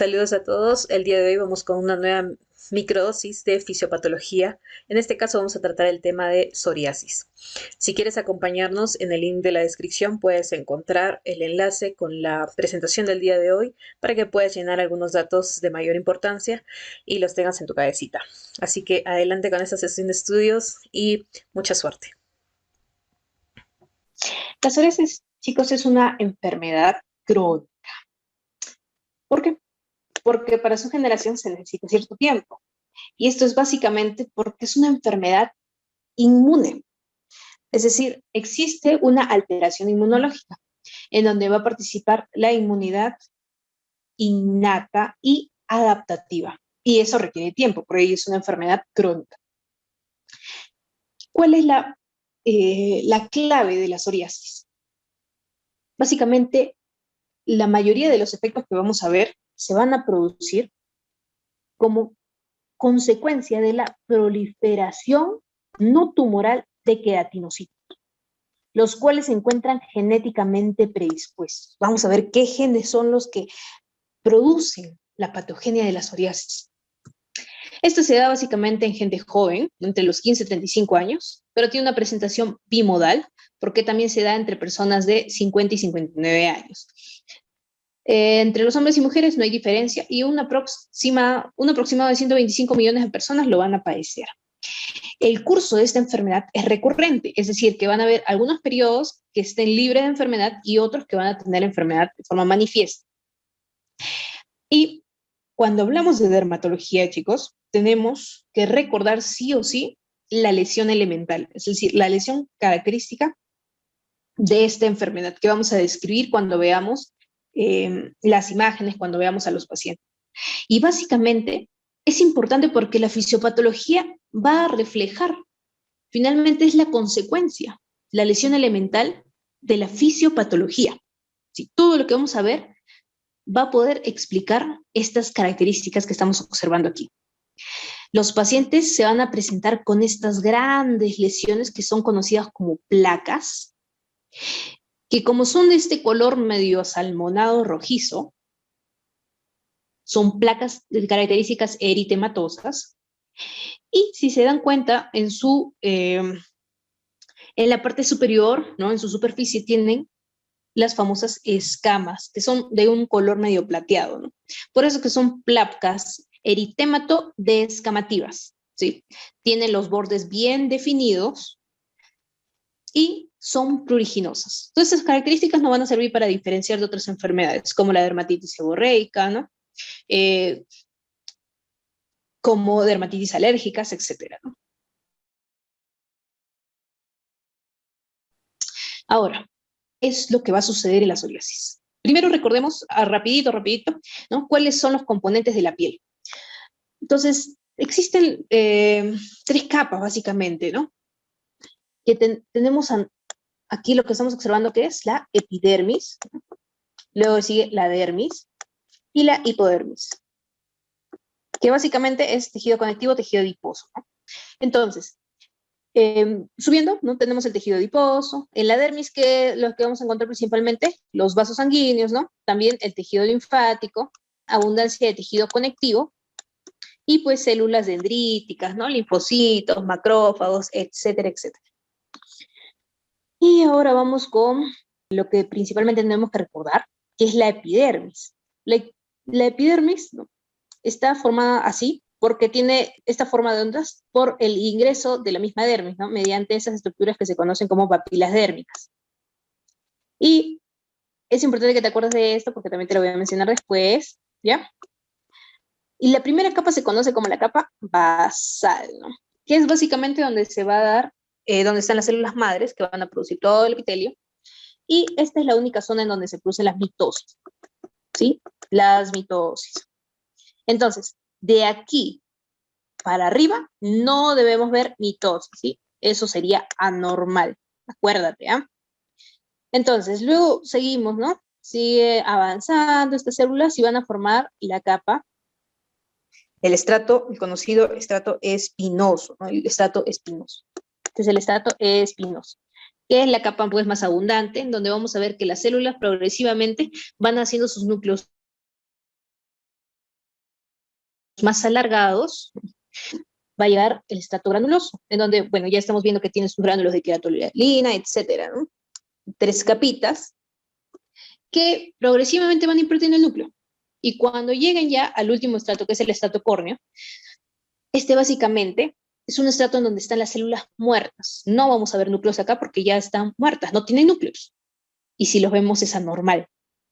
Saludos a todos. El día de hoy vamos con una nueva microdosis de fisiopatología. En este caso vamos a tratar el tema de psoriasis. Si quieres acompañarnos, en el link de la descripción puedes encontrar el enlace con la presentación del día de hoy para que puedas llenar algunos datos de mayor importancia y los tengas en tu cabecita. Así que adelante con esta sesión de estudios y mucha suerte. La psoriasis, chicos, es una enfermedad crónica. ¿Por qué? Porque para su generación se necesita cierto tiempo. Y esto es básicamente porque es una enfermedad inmune. Es decir, existe una alteración inmunológica en donde va a participar la inmunidad innata y adaptativa. Y eso requiere tiempo, por ello es una enfermedad crónica. ¿Cuál es la clave de la psoriasis? Básicamente, la mayoría de los efectos que vamos a ver se van a producir como consecuencia de la proliferación no tumoral de queratinocitos, los cuales se encuentran genéticamente predispuestos. Vamos a ver qué genes son los que producen la patogenia de la psoriasis. Esto se da básicamente en gente joven, entre los 15 y 35 años, pero tiene una presentación bimodal, porque también se da entre personas de 50 y 59 años. Entre los hombres y mujeres no hay diferencia y un aproximado de 125 millones de personas lo van a padecer. El curso de esta enfermedad es recurrente, es decir, que van a haber algunos periodos que estén libres de enfermedad y otros que van a tener enfermedad de forma manifiesta. Y cuando hablamos de dermatología, chicos, tenemos que recordar sí o sí la lesión elemental, es decir, la lesión característica de esta enfermedad que vamos a describir cuando veamos las imágenes, cuando veamos a los pacientes. Y básicamente es importante porque la fisiopatología va a reflejar, finalmente es la consecuencia, la lesión elemental de la fisiopatología. ¿Sí? Todo lo que vamos a ver va a poder explicar estas características que estamos observando aquí. Los pacientes se van a presentar con estas grandes lesiones que son conocidas como placas, que como son de este color medio salmonado rojizo, son placas de características eritematosas, y si se dan cuenta, en la parte superior, ¿no? En su superficie tienen las famosas escamas, que son de un color medio plateado, ¿no? Por eso que son placas eritémato-descamativas, ¿sí? Tienen los bordes bien definidos y son pruriginosas. Entonces, esas características nos van a servir para diferenciar de otras enfermedades, como la dermatitis seborreica, ¿no? Como dermatitis alérgicas, etcétera, ¿no? Ahora, es lo que va a suceder en la psoriasis. Primero recordemos, rapidito, ¿no? ¿Cuáles son los componentes de la piel? Entonces, existen 3 capas, básicamente, ¿no? Que tenemos aquí lo que estamos observando, que es la epidermis, ¿no? Luego sigue la dermis y la hipodermis, que básicamente es tejido conectivo, tejido adiposo, ¿no? Entonces, subiendo, ¿no? Tenemos el tejido adiposo. En la dermis, lo que vamos a encontrar principalmente, los vasos sanguíneos, ¿no? También el tejido linfático, abundancia de tejido conectivo, y pues células dendríticas, ¿no? Linfocitos, macrófagos, etcétera, etcétera. Y ahora vamos con lo que principalmente tenemos que recordar, que es la epidermis. La epidermis, ¿no? Está formada así porque tiene esta forma de ondas por el ingreso de la misma dermis, ¿no? Mediante esas estructuras que se conocen como papilas dérmicas. Y es importante que te acuerdes de esto porque también te lo voy a mencionar después, ¿ya? Y la primera capa se conoce como la capa basal, ¿no? Que es básicamente donde se va a dar, donde están las células madres que van a producir todo el epitelio, y esta es la única zona en donde se producen las mitosis, ¿sí? Las mitosis. Entonces, de aquí para arriba no debemos ver mitosis, ¿sí? Eso sería anormal, acuérdate, ¿ah? Entonces, luego seguimos, ¿no? Sigue avanzando estas células y van a formar la capa, el estrato, el conocido estrato espinoso, ¿no? El estrato espinoso. Este es el estrato espinoso, que es la capa pues más abundante, en donde vamos a ver que las células progresivamente van haciendo sus núcleos más alargados, va a llegar el estrato granuloso, en donde, bueno, ya estamos viendo que tiene sus gránulos de queratolina, etcétera, ¿no? 3 capitas que progresivamente van a ir protegiendo el núcleo. Y cuando lleguen ya al último estrato, que es el estrato córneo, este básicamente es un estrato en donde están las células muertas. No vamos a ver núcleos acá porque ya están muertas, no tienen núcleos. Y si los vemos es anormal.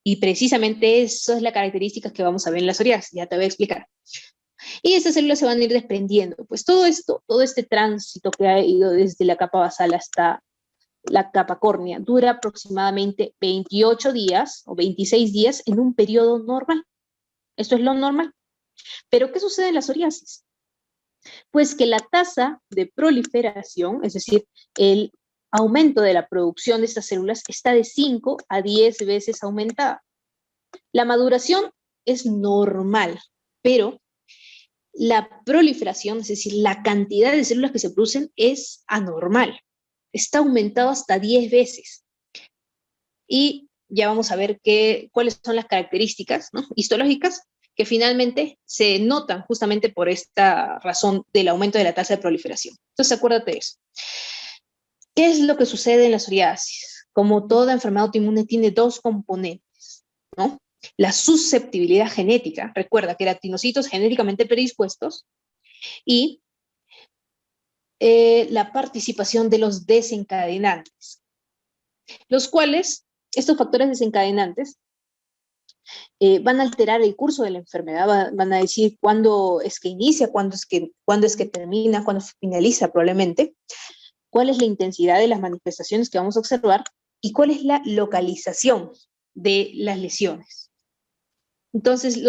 Y precisamente eso es la característica que vamos a ver en la psoriasis, ya te voy a explicar. Y estas células se van a ir desprendiendo. Pues todo esto, todo este tránsito que ha ido desde la capa basal hasta la capa córnea, dura aproximadamente 28 días o 26 días en un periodo normal. Esto es lo normal. Pero ¿qué sucede en la psoriasis? Pues que la tasa de proliferación, es decir, el aumento de la producción de estas células está de 5 a 10 veces aumentada. La maduración es normal, pero la proliferación, es decir, la cantidad de células que se producen es anormal. Está aumentado hasta 10 veces. Y ya vamos a ver cuáles son las características, ¿no?, histológicas que finalmente se notan justamente por esta razón del aumento de la tasa de proliferación. Entonces, acuérdate de eso. ¿Qué es lo que sucede en la psoriasis? Como toda enfermedad autoinmune tiene 2 componentes, ¿no? La susceptibilidad genética, recuerda, queratinocitos genéticamente predispuestos, y la participación de los desencadenantes, los cuales, estos factores desencadenantes, van a alterar el curso de la enfermedad, van a decir cuándo es que inicia, cuándo es que termina, cuándo finaliza probablemente, cuál es la intensidad de las manifestaciones que vamos a observar y cuál es la localización de las lesiones. Entonces,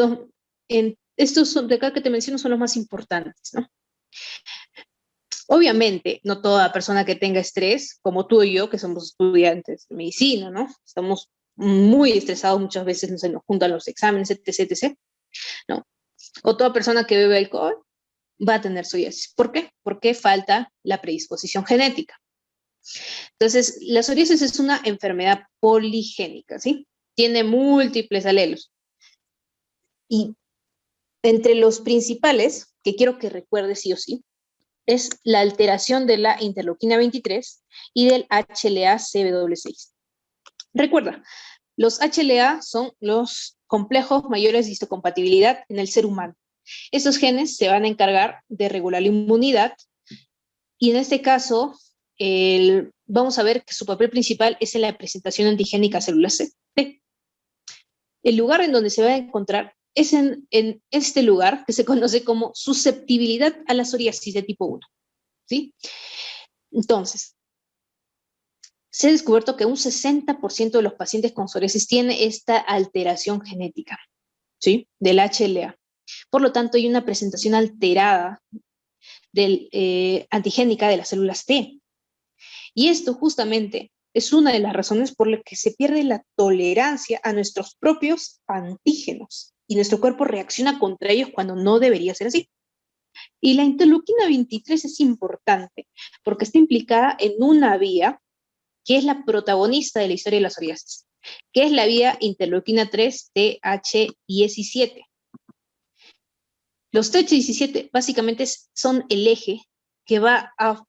estos de acá que te menciono son los más importantes, ¿no? Obviamente, no toda persona que tenga estrés, como tú y yo, que somos estudiantes de medicina, ¿no? Estamos muy estresados, muchas veces se nos juntan los exámenes, etc., etc., ¿no? O toda persona que bebe alcohol va a tener psoriasis. ¿Por qué? Porque falta la predisposición genética. Entonces, la psoriasis es una enfermedad poligénica, ¿sí? Tiene múltiples alelos. Y entre los principales, que quiero que recuerdes sí o sí, es la alteración de la interleuquina 23 y del HLA-CBW6. Recuerda, los HLA son los complejos mayores de histocompatibilidad en el ser humano. Estos genes se van a encargar de regular la inmunidad y en este caso vamos a ver que su papel principal es en la presentación antigénica a células T. El lugar en donde se va a encontrar es en este lugar que se conoce como susceptibilidad a la psoriasis de tipo 1. ¿Sí? Entonces, se ha descubierto que un 60% de los pacientes con psoriasis tiene esta alteración genética, ¿sí?, del HLA. Por lo tanto, hay una presentación alterada antigénica de las células T. Y esto justamente es una de las razones por las que se pierde la tolerancia a nuestros propios antígenos y nuestro cuerpo reacciona contra ellos cuando no debería ser así. Y la interleuquina 23 es importante porque está implicada en una vía que es la protagonista de la historia de la psoriasis, que es la vía interleuquina 3 TH17. Los TH17 básicamente son el eje que va a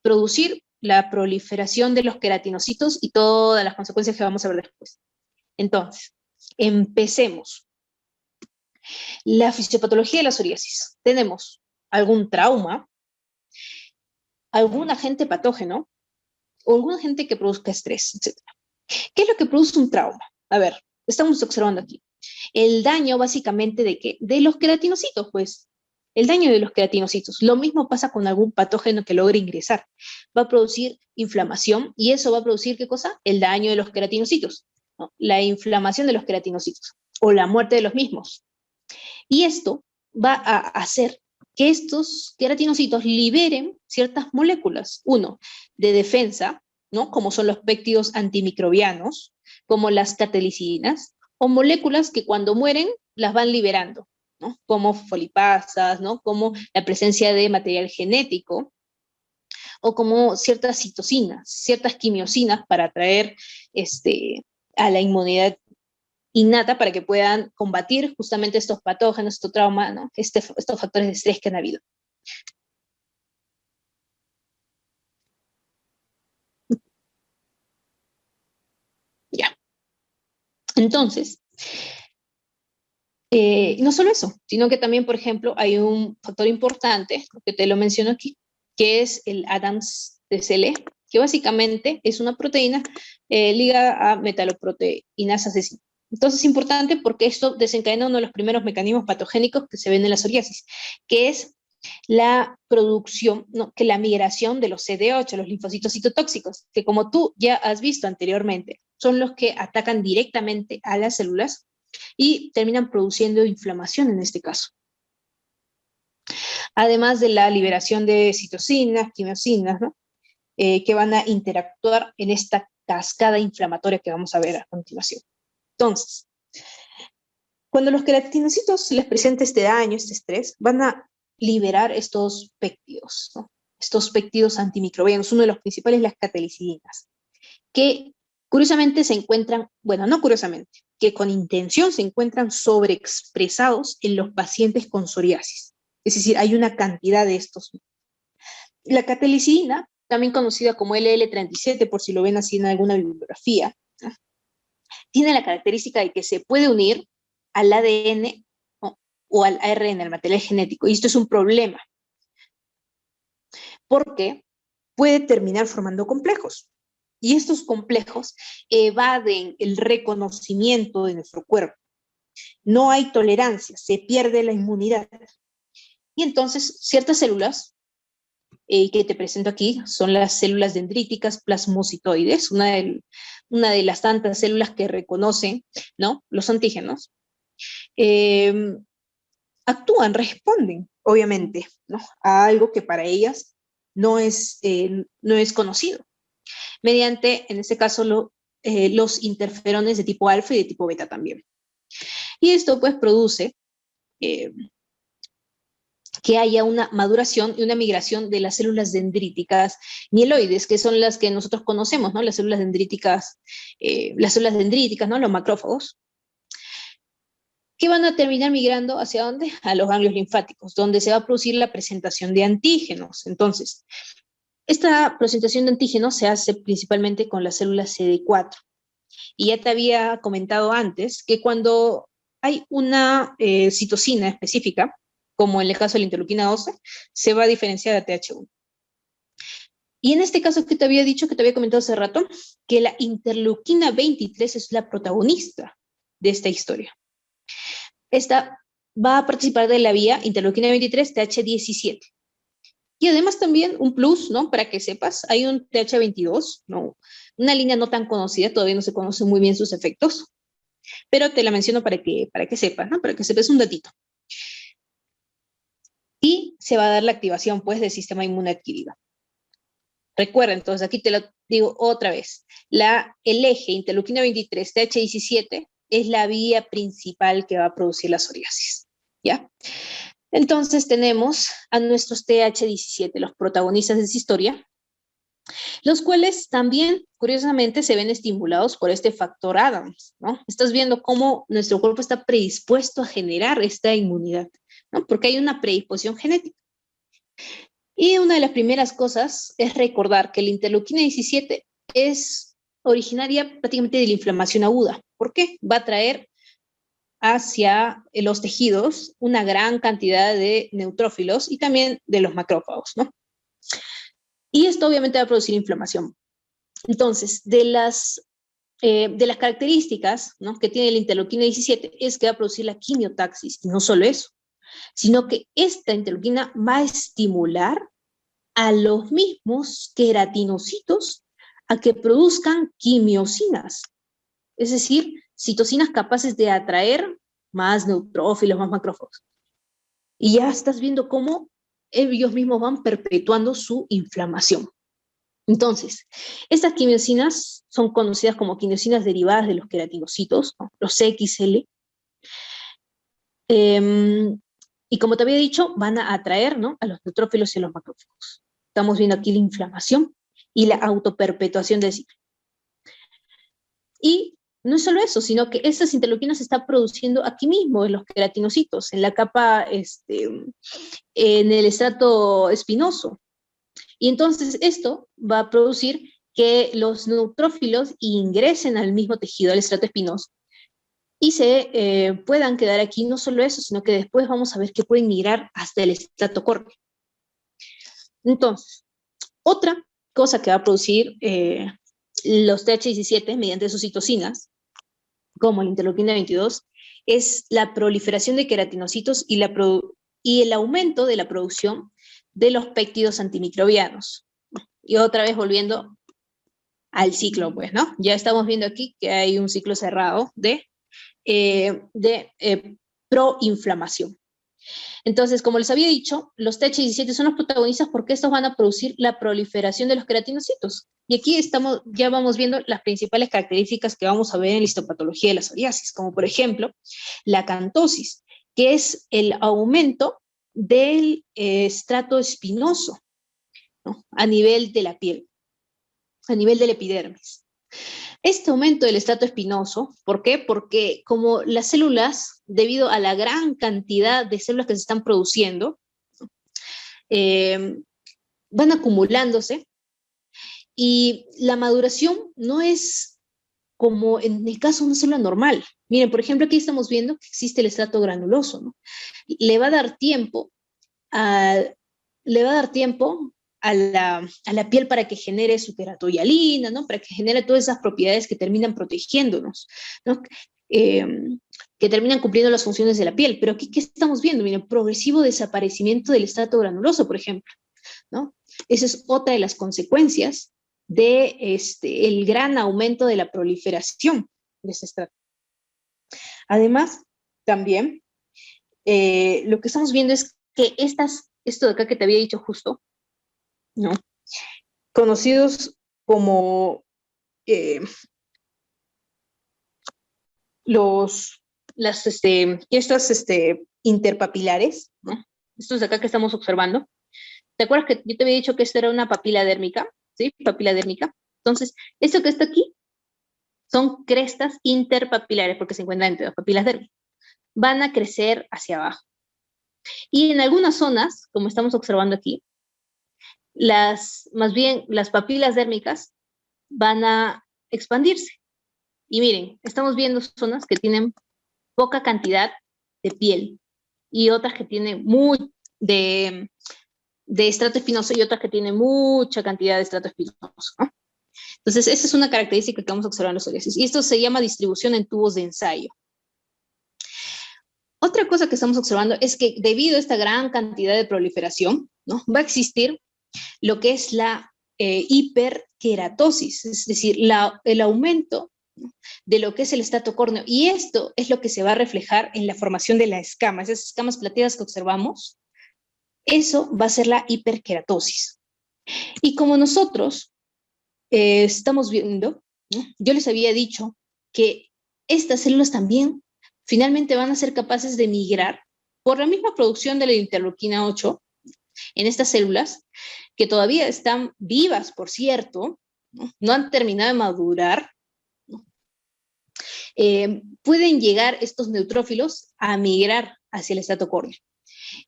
producir la proliferación de los queratinocitos y todas las consecuencias que vamos a ver después. Entonces, empecemos. La fisiopatología de la psoriasis. Tenemos algún trauma, algún agente patógeno, o algún agente que produzca estrés, etc. ¿Qué es lo que produce un trauma? A ver, estamos observando aquí. El daño básicamente ¿de qué? De los queratinocitos, pues. El daño de los queratinocitos. Lo mismo pasa con algún patógeno que logre ingresar. Va a producir inflamación y eso va a producir ¿qué cosa? El daño de los queratinocitos, ¿no? La inflamación de los queratinocitos o la muerte de los mismos. Y esto va a hacer que estos queratinocitos liberen ciertas moléculas. Uno, de defensa, ¿no?, como son los péptidos antimicrobianos, como las catelicinas, o moléculas que cuando mueren las van liberando, ¿no?, como folipasas, ¿no?, como la presencia de material genético, o como ciertas citocinas, ciertas quimiosinas para atraer a la inmunidad innata para que puedan combatir justamente estos patógenos, estos traumas, ¿no? Estos factores de estrés que han habido. Ya. Entonces, no solo eso, sino que también, por ejemplo, hay un factor importante, que te lo menciono aquí, que es el ADAMS-TCL, que básicamente es una proteína ligada a metaloproteínas asesinas. Entonces es importante porque esto desencadena uno de los primeros mecanismos patogénicos que se ven en la psoriasis, que es la producción, no, que la migración de los CD8, los linfocitos citotóxicos, que como tú ya has visto anteriormente, son los que atacan directamente a las células y terminan produciendo inflamación en este caso. Además de la liberación de citocinas, quimiosinas, ¿no? Que van a interactuar en esta cascada inflamatoria que vamos a ver a continuación. Entonces, cuando los queratinocitos les presenta este daño, este estrés, van a liberar estos péptidos, ¿no? Estos péptidos antimicrobianos. Uno de los principales es las catalicidinas, que curiosamente se encuentran, bueno, no curiosamente, que con intención se encuentran sobreexpresados en los pacientes con psoriasis. Es decir, hay una cantidad de estos. La catalicidina, también conocida como LL37, por si lo ven así en alguna bibliografía, ¿no? Tiene la característica de que se puede unir al ADN, ¿no? O al ARN, al material genético, y esto es un problema, porque puede terminar formando complejos. Y estos complejos evaden el reconocimiento de nuestro cuerpo. No hay tolerancia, se pierde la inmunidad. Y entonces ciertas células que te presento aquí son las células dendríticas plasmocitoides, una de las tantas células que reconocen, ¿no?, los antígenos. Actúan, responden, obviamente, ¿no?, a algo que para ellas no es conocido, mediante, en este caso, los interferones de tipo alfa y de tipo beta también. Y esto pues produce que haya una maduración y una migración de las células dendríticas mieloides, que son las que nosotros conocemos, ¿no? Las células dendríticas, ¿no? Los macrófagos, que van a terminar migrando ¿hacia dónde? A los ganglios linfáticos, donde se va a producir la presentación de antígenos. Entonces, esta presentación de antígenos se hace principalmente con las células CD4. Y ya te había comentado antes que cuando hay una citocina específica, como en el caso de la interleuquina 12, se va a diferenciar a TH1. Y en este caso que te había dicho, que te había comentado hace rato, que la interleuquina 23 es la protagonista de esta historia. Esta va a participar de la vía interleuquina 23, TH17. Y además también un plus, ¿no? Para que sepas, hay un TH22, ¿no? Una línea no tan conocida, todavía no se conocen muy bien sus efectos, pero te la menciono para que sepas, ¿no? Para que sepas un datito. Y se va a dar la activación, pues, del sistema inmune adquirido. Recuerda, entonces, aquí te lo digo otra vez. El eje interleuquina 23, TH17, es la vía principal que va a producir la psoriasis, ¿ya? Entonces tenemos a nuestros TH17, los protagonistas de esta historia, los cuales también, curiosamente, se ven estimulados por este factor Adams, ¿no? Estás viendo cómo nuestro cuerpo está predispuesto a generar esta inmunidad, ¿no? Porque hay una predisposición genética. Y una de las primeras cosas es recordar que la interleuquina 17 es originaria prácticamente de la inflamación aguda. ¿Por qué? Va a traer hacia los tejidos una gran cantidad de neutrófilos y también de los macrófagos, ¿no? Y esto obviamente va a producir inflamación. Entonces, de las características, ¿no?, que tiene la interleuquina 17 es que va a producir la quimiotaxis, y no solo eso, sino que esta interleuquina va a estimular a los mismos queratinocitos a que produzcan quimiosinas, es decir, citocinas capaces de atraer más neutrófilos, más macrófagos. Y ya estás viendo cómo ellos mismos van perpetuando su inflamación. Entonces, estas quimiosinas son conocidas como quimiosinas derivadas de los queratinocitos, ¿no?, los CXL. Y como te había dicho, van a atraer, ¿no?, a los neutrófilos y a los macrófagos. Estamos viendo aquí la inflamación y la autoperpetuación del ciclo. Y no es solo eso, sino que estas interleuquinas se están produciendo aquí mismo, en los queratinocitos, en la capa, en el estrato espinoso. Y entonces esto va a producir que los neutrófilos ingresen al mismo tejido, al estrato espinoso, y se puedan quedar aquí. No solo eso, sino que después vamos a ver que pueden migrar hasta el estrato córneo. Entonces, otra cosa que va a producir los TH17 mediante sus citocinas, como la interleuquina 22, es la proliferación de queratinocitos y el aumento de la producción de los péptidos antimicrobianos. Y otra vez volviendo al ciclo, pues, ¿no? Ya estamos viendo aquí que hay un ciclo cerrado de proinflamación. Entonces, como les había dicho, los TH17 son los protagonistas porque estos van a producir la proliferación de los queratinocitos. Y aquí ya vamos viendo las principales características que vamos a ver en la histopatología de la psoriasis, como por ejemplo la acantosis, que es el aumento del estrato espinoso, ¿no? A nivel de la piel, a nivel del epidermis. Este aumento del estrato espinoso, ¿por qué? Porque como las células, debido a la gran cantidad de células que se están produciendo, van acumulándose y la maduración no es como en el caso de una célula normal. Miren, por ejemplo, aquí estamos viendo que existe el estrato granuloso, ¿no? Le va a dar tiempo a la piel para que genere su queratohialina, ¿no? Para que genere todas esas propiedades que terminan protegiéndonos, ¿no? Que terminan cumpliendo las funciones de la piel. Pero aquí, ¿qué estamos viendo? Miren, progresivo desaparecimiento del estrato granuloso, por ejemplo, ¿no? Esa es otra de las consecuencias de el gran aumento de la proliferación de este estrato. Además, también, lo que estamos viendo es que esto de acá que te había dicho justo, ¿no? Conocidos como estas interpapilares, ¿no? Estos de acá que estamos observando. ¿Te acuerdas que yo te había dicho que esto era una papila dérmica? ¿Sí? Papila dérmica. Entonces, esto que está aquí son crestas interpapilares porque se encuentran entre las papilas dérmicas. Van a crecer hacia abajo. Y en algunas zonas, como estamos observando aquí, más bien las papilas dérmicas van a expandirse. Y miren, estamos viendo zonas que tienen poca cantidad de piel y otras que tienen de estrato espinoso y otras que tienen mucha cantidad de estrato espinoso, ¿no? Entonces, esa es una característica que vamos a observar en los psoriasis. Y esto se llama distribución en tubos de ensayo. Otra cosa que estamos observando es que debido a esta gran cantidad de proliferación, ¿no? Va a existir lo que es la hiperkeratosis, es decir, el aumento, ¿no? De lo que es el estrato córneo. Y esto es lo que se va a reflejar en la formación de la escama, esas escamas plateadas que observamos. Eso va a ser la hiperkeratosis. Y como nosotros estamos viendo, ¿no? Yo les había dicho que estas células también finalmente van a ser capaces de migrar por la misma producción de la interleuquina 8 en estas células, que todavía están vivas, por cierto, no han terminado de madurar, ¿no? Pueden llegar estos neutrófilos a migrar hacia el estrato córneo.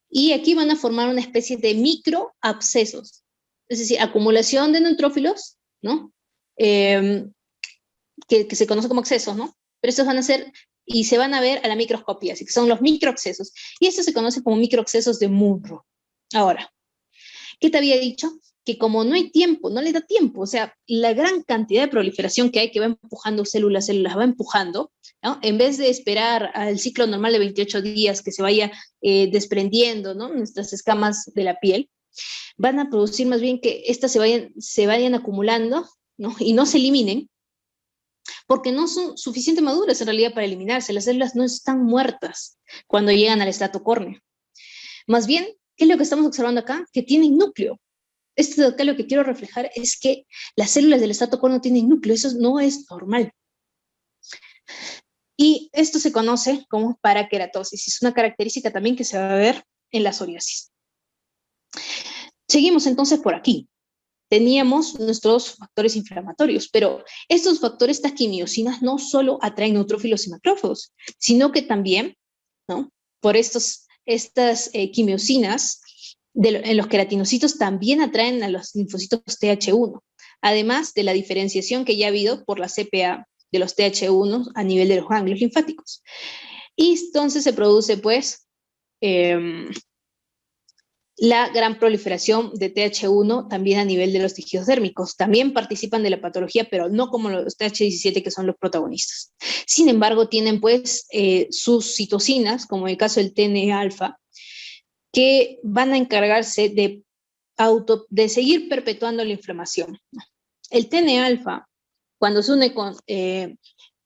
Y aquí van a formar una especie de microabscesos, es decir, acumulación de neutrófilos, ¿no? Que se conoce como abscesos, ¿no? Pero estos van a ser, y se van a ver a la microscopía, así que son los microabscesos. Y estos se conocen como microabscesos de Munro. Ahora, ¿qué te había dicho? Que como no hay tiempo, no le da tiempo, o sea, la gran cantidad de proliferación que hay, que va empujando células, va empujando, ¿no? En vez de esperar al ciclo normal de 28 días que se vaya desprendiendo, ¿no? Nuestras escamas de la piel, van a producir más bien que estas se vayan acumulando, ¿no? Y no se eliminen, porque no son suficientemente maduras en realidad para eliminarse. Las células no están muertas cuando llegan al estrato córneo. Más bien, ¿qué es lo que estamos observando acá? Que tienen núcleo. Esto de acá lo que quiero reflejar es que las células del estrato córneo tienen núcleo. Eso no es normal. Y esto se conoce como parakeratosis. Es una característica también que se va a ver en la psoriasis. Seguimos entonces por aquí. teníamos nuestros factores inflamatorios, pero estos factores, estas quimiosinas, no solo atraen neutrófilos y macrófagos, sino que también, ¿no?, por estas quimiosinas en los queratinocitos también atraen a los linfocitos TH1, además de la diferenciación que ya ha habido por la CPA de los TH1 a nivel de los ganglios linfáticos. Y entonces se produce, pues, la gran proliferación de TH1 también a nivel de los tejidos dérmicos. También participan de la patología, pero no como los TH17, que son los protagonistas. Sin embargo, tienen, pues, sus citocinas, como en el caso del TNA-alfa, que van a encargarse de seguir perpetuando la inflamación. El TNA-alfa, cuando se une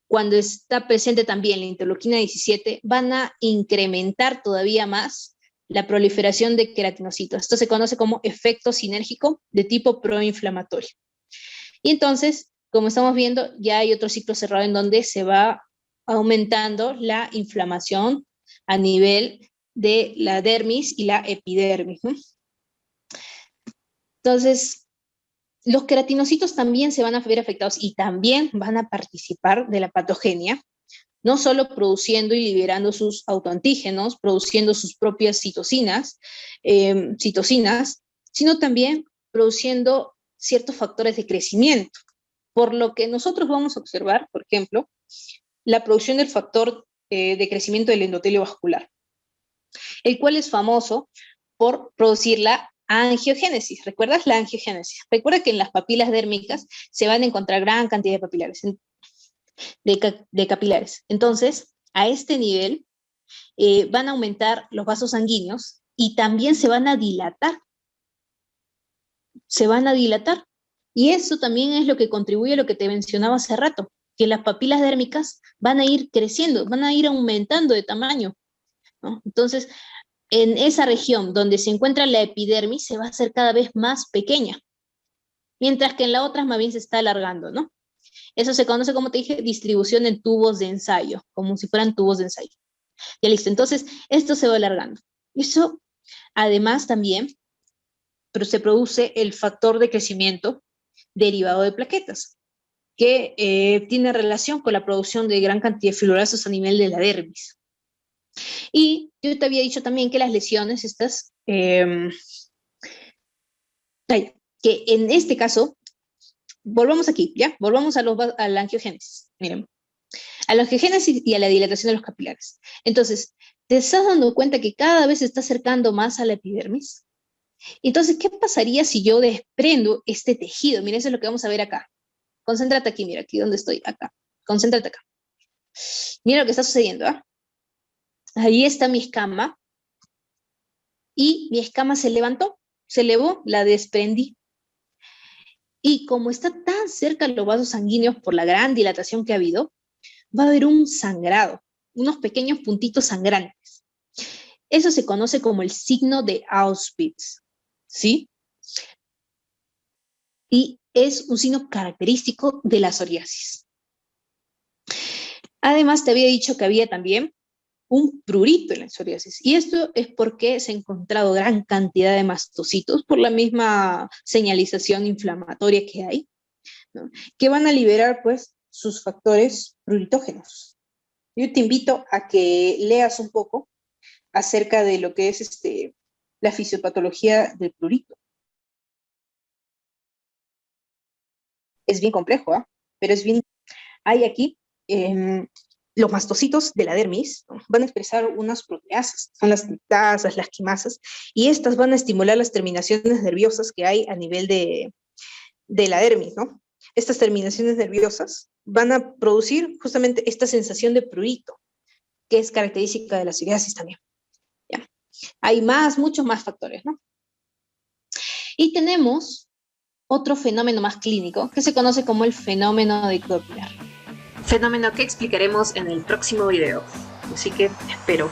cuando está presente también la interleuquina 17, van a incrementar todavía más la proliferación de queratinocitos. Esto se conoce como efecto sinérgico de tipo proinflamatorio. Y entonces, como estamos viendo, ya hay otro ciclo cerrado en donde se va aumentando la inflamación a nivel de la dermis y la epidermis, ¿no? Entonces, los queratinocitos también se van a ver afectados y también van a participar de la patogenia, no solo produciendo y liberando sus autoantígenos, produciendo sus propias citocinas, sino también produciendo ciertos factores de crecimiento. Por lo que nosotros vamos a observar, por ejemplo, la producción del factor de crecimiento del endotelio vascular, el cual es famoso por producir la angiogénesis. ¿Recuerdas la angiogénesis? Recuerda que en las papilas dérmicas se van a encontrar gran cantidad de papilares, de capilares. Entonces, a este nivel van a aumentar los vasos sanguíneos y también se van a dilatar. Se van a dilatar. Y eso también es lo que contribuye a lo que te mencionaba hace rato, que las papilas dérmicas van a ir creciendo, van a ir aumentando de tamaño, ¿no? Entonces, en esa región donde se encuentra la epidermis se va a hacer cada vez más pequeña, mientras que en la otra más bien se está alargando, ¿no? Eso se conoce, como te dije, distribución en tubos de ensayo, como si fueran tubos de ensayo. Ya listo, entonces esto se va alargando. Eso, además, también pero se produce el factor de crecimiento derivado de plaquetas, que tiene relación con la producción de gran cantidad de fibroblastos a nivel de la dermis. Y yo te había dicho también que las lesiones estas, que en este caso, volvamos aquí, ¿ya? Volvamos a la angiogénesis. Miren, a la angiogénesis y a la dilatación de los capilares. Entonces, ¿te estás dando cuenta que cada vez se está acercando más a la epidermis? Entonces, ¿qué pasaría si yo desprendo este tejido? Miren, eso es lo que vamos a ver acá. Concéntrate aquí, mira, aquí donde estoy, acá. Concéntrate acá. Mira lo que está sucediendo, ¿ah? Ahí está mi escama. Y mi escama se levantó, se elevó, la desprendí. Y como está tan cerca los vasos sanguíneos por la gran dilatación que ha habido, va a haber un sangrado, unos pequeños puntitos sangrantes. Eso se conoce como el signo de Auschwitz, ¿sí? Y es un signo característico de la psoriasis. Además, te había dicho que había también un prurito en la psoriasis, y esto es porque se ha encontrado gran cantidad de mastocitos por la misma señalización inflamatoria que hay, ¿no?, que van a liberar, pues, sus factores pruritógenos. Yo te invito a que leas un poco acerca de lo que es la fisiopatología del prurito. Es bien complejo, ¿eh? Pero es bien... Hay aquí los mastocitos de la dermis, ¿no?, van a expresar unas proteasas, son las liptasas, las quimasas, y estas van a estimular las terminaciones nerviosas que hay a nivel de la dermis, ¿no? Estas terminaciones nerviosas van a producir justamente esta sensación de prurito, que es característica de la psoriasis también. ¿Ya? Hay muchos más factores, ¿no? Y tenemos otro fenómeno más clínico, que se conoce como el fenómeno de Doppler. Fenómeno que explicaremos en el próximo video. Así que espero